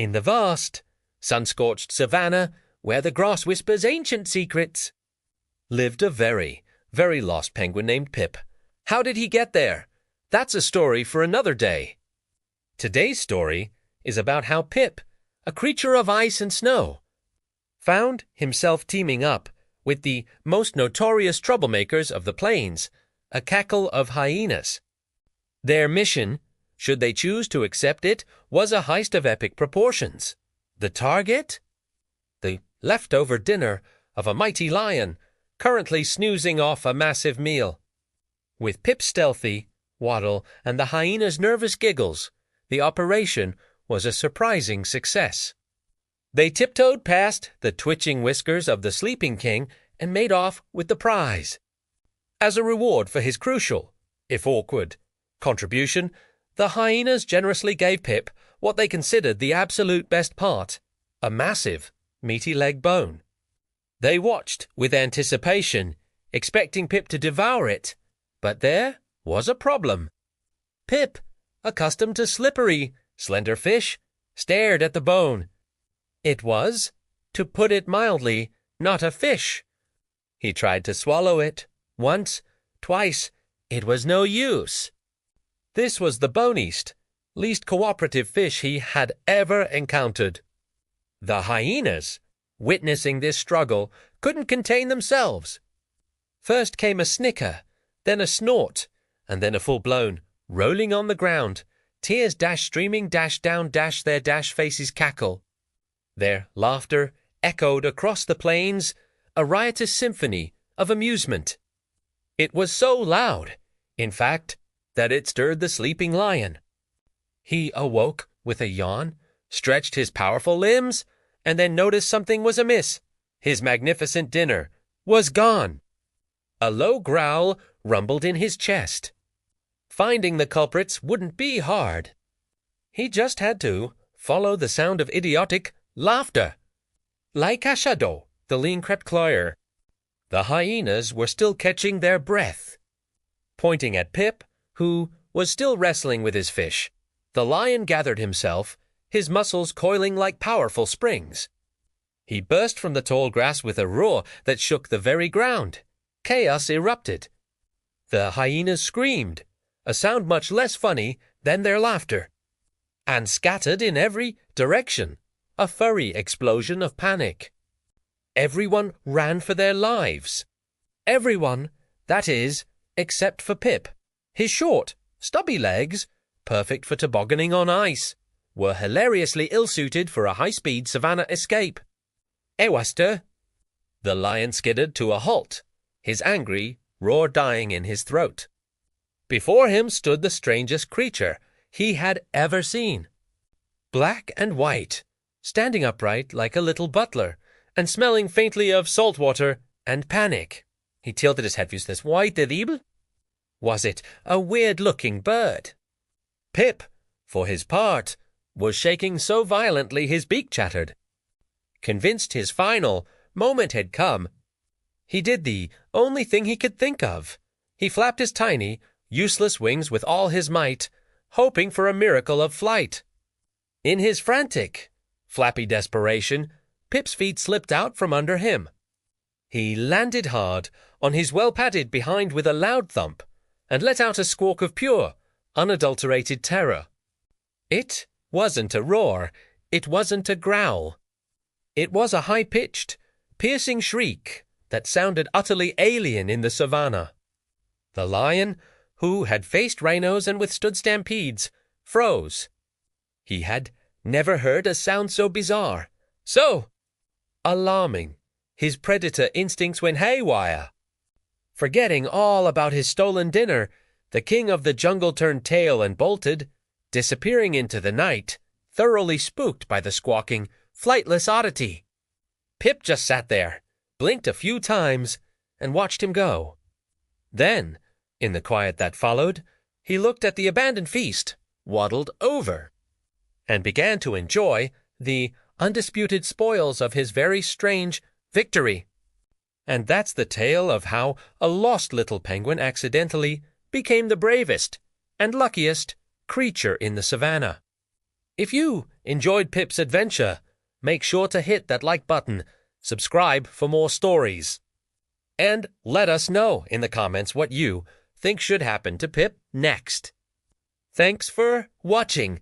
in the vast, sun-scorched savannah, where the grass whispers ancient secrets, lived a very, very lost penguin named Pip. How did he get there? That's a story for another day. Today's story is about how Pip, a creature of ice and snow, found himself teaming up with the most notorious troublemakers of the plains, a cackle of hyenas. Their mission, should they choose to accept it, was a heist of epic proportions. The target? The leftover dinner of a mighty lion, currently snoozing off a massive meal. With Pip's stealthy waddle and the hyena's nervous giggles, the operation was a surprising success. They tiptoed past the twitching whiskers of the sleeping king and made off with the prize. As a reward for his crucial, if awkward, contribution, the hyenas generously gave Pip what they considered the absolute best part, a massive, meaty leg bone. They watched with anticipation, expecting Pip to devour it, but there was a problem. Pip, accustomed to slippery, slender fish, stared at the bone. It was, to put it mildly, not a fish. He tried to swallow it, once, twice. It was no use. This was the boniest, least cooperative fish he had ever encountered. The hyenas, witnessing this struggle, couldn't contain themselves. First came a snicker, then a snort, and then a full-blown rolling on the ground, tears streaming down their faces cackle. Their laughter echoed across the plains, a riotous symphony of amusement. It was so loud, in fact, that it stirred the sleeping lion. He awoke with a yawn, stretched his powerful limbs, and then noticed something was amiss. His magnificent dinner was gone. A low growl rumbled in his chest. Finding the culprits wouldn't be hard. He just had to follow the sound of idiotic laughter. Like a shadow, the lean crept closer. The hyenas were still catching their breath. Pointing at Pip, who was still wrestling with his fish, the lion gathered himself, his muscles coiling like powerful springs. He burst from the tall grass with a roar that shook the very ground. Chaos erupted. The hyenas screamed, a sound much less funny than their laughter, and scattered in every direction, a furry explosion of panic. Everyone ran for their lives. Everyone, that is, except for Pip. His short, stubby legs, perfect for tobogganing on ice, were hilariously ill-suited for a high-speed savannah escape. Ewaster! The lion skidded to a halt, his angry roar dying in his throat. Before him stood the strangest creature he had ever seen. Black and white, standing upright like a little butler, and smelling faintly of salt water and panic. He tilted his head. "This white terrible? Was it a weird-looking bird?" Pip, for his part, was shaking so violently his beak chattered. Convinced his final moment had come, he did the only thing he could think of. He flapped his tiny, useless wings with all his might, hoping for a miracle of flight. In his frantic, flappy desperation, Pip's feet slipped out from under him. He landed hard on his well-padded behind with a loud thump, and let out a squawk of pure, unadulterated terror. It wasn't a roar, it wasn't a growl. It was a high-pitched, piercing shriek that sounded utterly alien in the savannah. The lion, who had faced rhinos and withstood stampedes, froze. He had never heard a sound so bizarre, so alarming. His predator instincts went haywire. Forgetting all about his stolen dinner, the king of the jungle turned tail and bolted, disappearing into the night, thoroughly spooked by the squawking, flightless oddity. Pip just sat there, blinked a few times, and watched him go. Then, in the quiet that followed, he looked at the abandoned feast, waddled over, and began to enjoy the undisputed spoils of his very strange victory. And that's the tale of how a lost little penguin accidentally became the bravest and luckiest creature in the savannah. If you enjoyed Pip's adventure, make sure to hit that like button, subscribe for more stories, and let us know in the comments what you think should happen to Pip next. Thanks for watching.